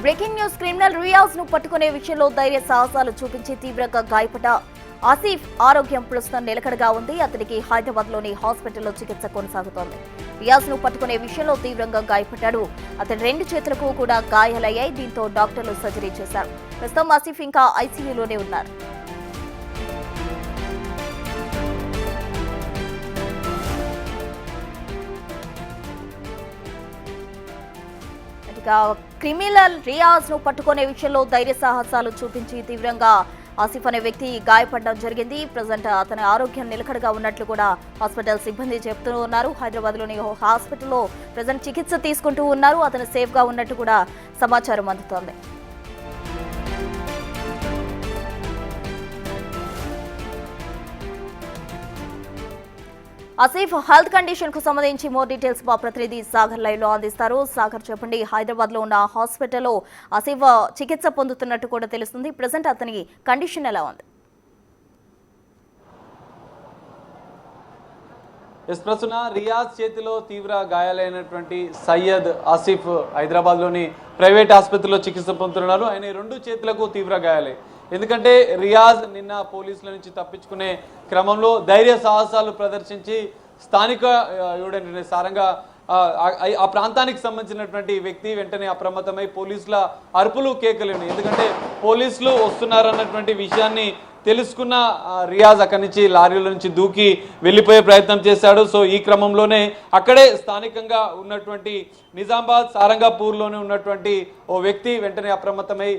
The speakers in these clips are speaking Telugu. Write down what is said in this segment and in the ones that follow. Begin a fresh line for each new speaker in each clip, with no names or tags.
బ్రేకింగ్ న్యూస్ క్రిమినల్ రియాజ్ ను పట్టుకునే విషయంలో ధైర్య సాహసాలు చూపించి తీవ్రంగా గాయపడ్డ ఆసిఫ్ ఆరోగ్యం ప్రస్తుతం నిలకడగా ఉంది. అతనికి హైదరాబాద్ లోని హాస్పిటల్లో చికిత్స కొనసాగుతోంది. రియాజ్ ను పట్టుకునే విషయంలో తీవ్రంగా గాయపడ్డాడు. అతని 2 చేతులకు కూడా గాయాలయ్యాయి. దీంతో డాక్టర్లు సర్జరీ చేశారు. ప్రస్తుతం ఆసిఫ్ ఇంకా ఐసీయూలోనే ఉన్నారు. క్రిమినల్ రియాజ్ ను పట్టుకునే విషయంలో ధైర్య సాహసాలు చూపించి తీవ్రంగా ఆసిఫ్ అనే వ్యక్తి గాయపడడం జరిగింది. ప్రజెంట్ అతని ఆరోగ్యం నిలకడగా ఉన్నట్లు కూడా హాస్పిటల్ సిబ్బంది చెప్తూ ఉన్నారు. హైదరాబాద్ లోని హాస్పిటల్లో ప్రజెంట్ చికిత్స తీసుకుంటూ ఉన్నారు. అతను సేఫ్ గా ఉన్నట్టు కూడా సమాచారం అందుతోంది. ఆసిఫ్ హెల్త్ కండిషన్ కు సంబంధించి మోర్ డీటెయిల్స్ మా ప్రతినిధి సాగర్ లైవ్ లో అందిస్తారు. సాగర్, చెప్పండి, హైదరాబాద్ లో ఉన్న హాస్పిటల్లో ఆసిఫ్ చికిత్స పొందుతున్నట్టు కూడా తెలుస్తుంది. ప్రెసెంట్ అతని కండిషన్ ఎలా ఉంది?
ప్రస్తుతం రియాజ్ చేతిలో తీవ్ర గాయాలైనటువంటి సయ్యద్ ఆసిఫ్ హైదరాబాద్ లోని ప్రైవేట్ ఆసుపత్రిలో చికిత్స పొందుతున్నారు. ఆయన 2 చేతులకు తీవ్ర గాయాలే. ఎందుకంటే రియాజ్ నిన్న పోలీసుల నుంచి తప్పించుకునే క్రమంలో ధైర్య సాహసాలు ప్రదర్శించి స్థానిక సారంగా ఆ ప్రాంతానికి సంబంధించినటువంటి వ్యక్తి వెంటనే అప్రమత్తమై పోలీసుల అరుపులు కేకలేను. ఎందుకంటే పోలీసులు వస్తున్నారన్నటువంటి విషయాన్ని తెలుసుకున్న రియాజ్ అక్కడి నుంచి లారీల నుంచి దూకి వెళ్ళిపోయే ప్రయత్నం చేశాడు. సో ఈ క్రమంలోనే అక్కడే స్థానికంగా ఉన్నటువంటి నిజామాబాద్ సారంగాపూర్లోనే ఉన్నటువంటి ఓ వ్యక్తి వెంటనే అప్రమత్తమై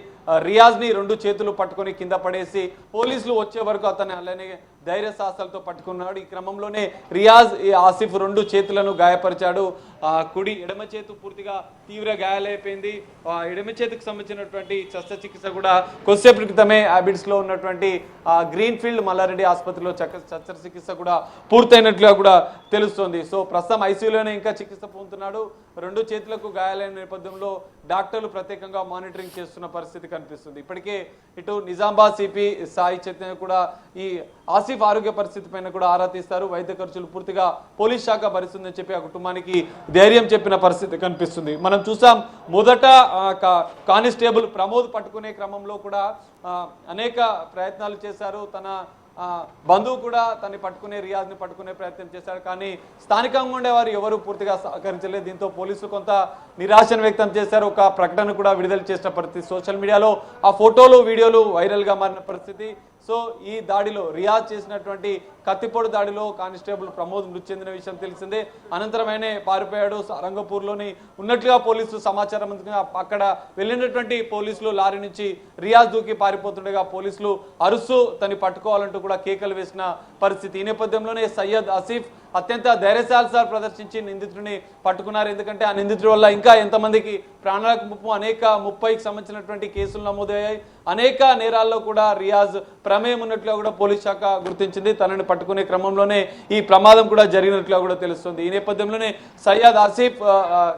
రియాజ్ని 2 చేతులు పట్టుకొని కింద పడేసి పోలీసులు వచ్చే వరకు అతన్ని అలానే ధైర్య సాహసాలతో పట్టుకున్నాడు. ఈ క్రమంలోనే రియాజ్ ఆసిఫ్ 2 చేతులను గాయపరిచాడు. కుడి ఎడమ చేతు పూర్తిగా తీవ్ర గాయాలైపోయింది. ఎడమ చేతికి సంబంధించినటువంటి శస్త్రచికిత్స కూడా కొద్దిసేపు క్రితమే హ్యాబిట్స్ లో ఉన్నటువంటి గ్రీన్ ఫీల్డ్ మల్లారెడ్డి ఆసుపత్రిలో శస్త్రచికిత్స కూడా పూర్తయినట్లుగా కూడా తెలుస్తోంది. సో ప్రస్తుతం ఐసీయూలోనే ఇంకా చికిత్స పొందుతున్నాడు. 2 చేతులకు గాయాలైన నేపథ్యంలో డాక్టర్లు ప్రత్యేకంగా మానిటరింగ్ చేస్తున్న పరిస్థితి కనిపిస్తుంది. ఇప్పటికే ఇటు నిజామాబాద్ సిపి సాయి చైతన్య కూడా ఈ ఆసిఫ్ ఆరోగ్య పరిస్థితి పైన కూడా ఆరా తీస్తారు. వైద్య ఖర్చులు పూర్తిగా పోలీస్ శాఖ భరిస్తుందని చెప్పి ఆ కుటుంబానికి ధైర్యం చెప్పిన పరిస్థితి కనిపిస్తుంది. మనం చూసాం మొదట కానిస్టేబుల్ ప్రమోద్ పట్టుకునే క్రమంలో కూడా అనేక ప్రయత్నాలు చేశారు. తన బంధువు కూడా తనని పట్టుకునే రియాజ్ని పట్టుకునే ప్రయత్నం చేశారు. కానీ స్థానికంగా ఉండేవారు ఎవరు పూర్తిగా సహకరించలేదు. దీంతో పోలీసులు కొంత నిరాశను వ్యక్తం చేశారు. ఒక ప్రకటన కూడా విడుదల చేసిన పరిస్థితి. సోషల్ మీడియాలో ఆ ఫోటోలు వీడియోలు వైరల్గా మారిన పరిస్థితి. సో ఈ దాడిలో రియాజ్ చేసినటువంటి కత్తిపొడు దాడిలో కానిస్టేబుల్ ప్రమోద్ మృతి చెందిన విషయం తెలిసిందే. అనంతరం ఆయనే పారిపోయాడు. సారంగపూర్లోని ఉన్నట్లుగా పోలీసులు సమాచారం అందుకుని అక్కడ వెళ్ళినటువంటి పోలీసులు లారీ నుంచి రియాజ్ దూకి పారిపోతుండగా పోలీసులు అరుస్తూ తను పట్టుకోవాలంటూ కూడా కేకలు వేసిన పరిస్థితి. ఈ నేపథ్యంలోనే సయ్యద్ ఆసిఫ్ అత్యంత ధైర్యశాలి ప్రదర్శించి నిందితుడిని పట్టుకున్నారు. ఎందుకంటే ఆ నిందితుడి వల్ల ఇంకా ఎంతమందికి ప్రాణాలకు ముప్పు, అనేక 30కి సంబంధించినటువంటి కేసులు నమోదయ్యాయి. అనేక నేరాల్లో కూడా రియాజ్ ప్రమేయం ఉన్నట్లుగా కూడా పోలీస్ శాఖ గుర్తించింది. తనని పట్టుకునే క్రమంలోనే ఈ ప్రమాదం కూడా జరిగినట్లుగా కూడా తెలుస్తుంది. ఈ నేపథ్యంలోనే సయ్యద్ ఆసిఫ్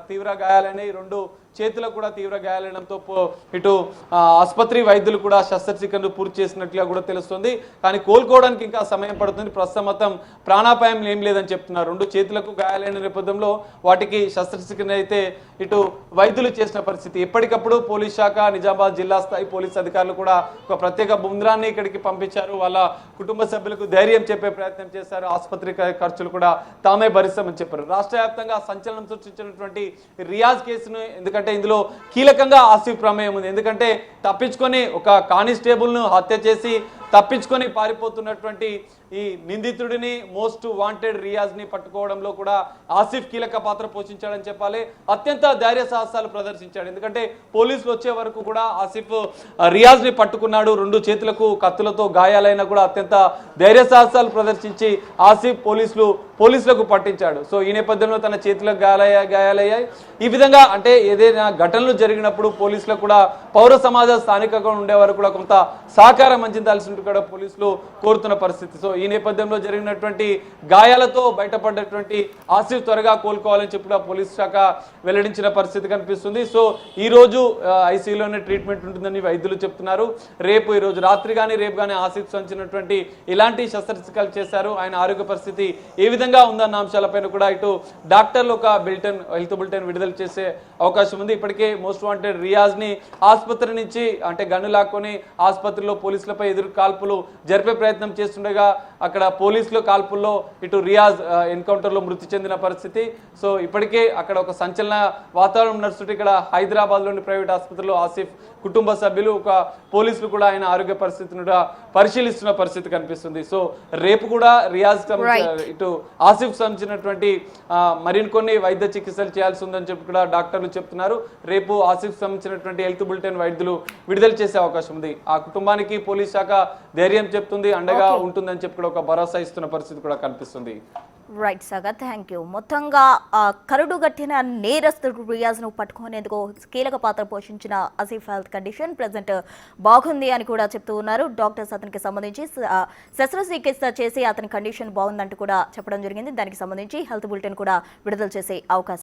తీవ్ర గాయాలని 2 చేతులకు కూడా తీవ్ర గాయాలడంతో ఇటు ఆసుపత్రి వైద్యులు కూడా శస్త్రచికిత్సను పూర్తి చేసినట్లుగా కూడా తెలుస్తుంది. కానీ కోలుకోవడానికి ఇంకా సమయం పడుతుంది. ప్రస్తుతం మొత్తం ప్రాణాపాయం ఏం లేదని చెప్తున్నారు. 2 చేతులకు గాయాలైన నేపథ్యంలో వాటికి శస్త్రచికిత్స అయితే ఇటు వైద్యులు చేసిన పరిస్థితి. ఎప్పటికప్పుడు పోలీస్ శాఖ, నిజామాబాద్ జిల్లా స్థాయి పోలీస్ అధికారులు కూడా ఒక ప్రత్యేక బృందాన్ని ఇక్కడికి పంపించారు. వాళ్ళ కుటుంబ సభ్యులకు ధైర్యం చెప్పే ప్రయత్నం చేశారు. ఆసుపత్రి ఖర్చులు కూడా తామే భరిస్తామని చెప్పారు. రాష్ట్ర వ్యాప్తంగా సంచలనం సృష్టించినటువంటి రియాజ్ కేసును, ఎందుకంటే ఇందులో కీలకంగా ఆసిఫ్ ప్రమేయం ఉంది. ఎందుకంటే తప్పించుకొని ఒక కానిస్టేబుల్ను హత్య చేసి తప్పించుకొని పారిపోతున్నటువంటి ఈ నిందితుడిని, మోస్ట్ వాంటెడ్ రియాజ్ని పట్టుకోవడంలో కూడా ఆసిఫ్ కీలక పాత్ర పోషించాడని చెప్పాలి. అత్యంత ధైర్య సాహసాలు ప్రదర్శించాడు. ఎందుకంటే పోలీసులు వచ్చే వరకు కూడా ఆసిఫ్ రియాజ్ని పట్టుకున్నాడు. 2 చేతులకు కత్తులతో గాయాలైనా కూడా అత్యంత ధైర్య సాహసాలు ప్రదర్శించి ఆసిఫ్ పోలీసులకు పట్టించాడు. సో ఈ నేపథ్యంలో తన చేతులకు గాయాలయ్యాయి. ఈ విధంగా అంటే ఏదైనా ఘటనలు జరిగినప్పుడు పోలీసులకు కూడా పౌర సమాజ స్థానికంగా ఉండేవారు కూడా కొంత సహకారం అందించాల్సి చెప్పి కూడా పోలీసులు కోరుతున్న పరిస్థితి. సో ఈ నేపథ్యంలో జరిగినటువంటి గాయాలతో బయటపడ్డటువంటి ఆసిఫ్ త్వరగా కోలుకోవాలని చెప్పి కూడా పోలీస్ శాఖ వెల్లడించిన పరిస్థితి కనిపిస్తుంది. సో ఈ రోజు ఐసీయూలోనే ట్రీట్మెంట్ ఉంటుందని వైద్యులు చెప్తున్నారు. ఈ రోజు రాత్రి కానీ రేపు కానీ ఆసిఫ్ సంచినటువంటి ఇలాంటి శస్త్రచికిత్సలు చేశారు. ఆయన ఆరోగ్య పరిస్థితి ఏ విధంగా ఉందన్న అంశాలపైన కూడా ఇటు డాక్టర్లు ఒక హెల్త్ బులెటిన్ విడుదల చేసే అవకాశం ఉంది. ఇప్పటికే మోస్ట్ వాంటెడ్ రియాజ్ ని ఆసుపత్రి నుంచి అంటే గన్ను లాక్కొని ఆసుపత్రిలో పోలీసులపై ఎదురు కాల్పులు జరిపే ప్రయత్నం చేస్తుండగా అక్కడ పోలీసుల కాల్పుల్లో ఇటు రియాజ్ ఎన్కౌంటర్ లో మృతి చెందిన పరిస్థితి. సో ఇప్పటికే అక్కడ ఒక సంచలన వాతావరణం నడుస్తుంటే ఇక్కడ హైదరాబాద్ లోని ప్రైవేట్ ఆసుపత్రిలో ఆసిఫ్ కుటుంబ సభ్యులు ఒక పోలీసులు కూడా ఆయన ఆరోగ్య పరిస్థితిని పరిశీలిస్తున్న పరిస్థితి కనిపిస్తుంది. సో రేపు కూడా రియాజ్ ఇటు ఆసిఫ్ సంబంధించినటువంటి మరికొన్ని వైద్య చికిత్సలు చేయాల్సి ఉందని చెప్పి కూడా డాక్టర్లు చెప్తున్నారు. రేపు ఆసిఫ్ సంబంధించినటువంటి హెల్త్ బులెటిన్ వైద్యులు విడుదల చేసే అవకాశం ఉంది. ఆ కుటుంబానికి పోలీస్ శాఖ ధైర్యం చెప్తుంది, అండగా ఉంటుందని చెప్పి కూడా ఒక భరోసా ఇస్తున్న పరిస్థితి కూడా కనిపిస్తుంది.
Right Sagar, thank you. మొత్తంగా కరుడుగట్టిన నేరస్తుడు రియాజ్ను పట్టుకునేందుకు కీలక పాత్ర పోషించిన ఆసిఫ్ హెల్త్ కండిషన్ ప్రెజెంట్ బాగుంది అని కూడా చెప్తూ ఉన్నారు. డాక్టర్స్ అతనికి సంబంధించి శస్త్రచికిత్స చేసి అతని కండిషన్ బాగుందంటూ కూడా చెప్పడం జరిగింది. దానికి సంబంధించి హెల్త్ బులెటిన్ కూడా విడుదల చేసే అవకాశం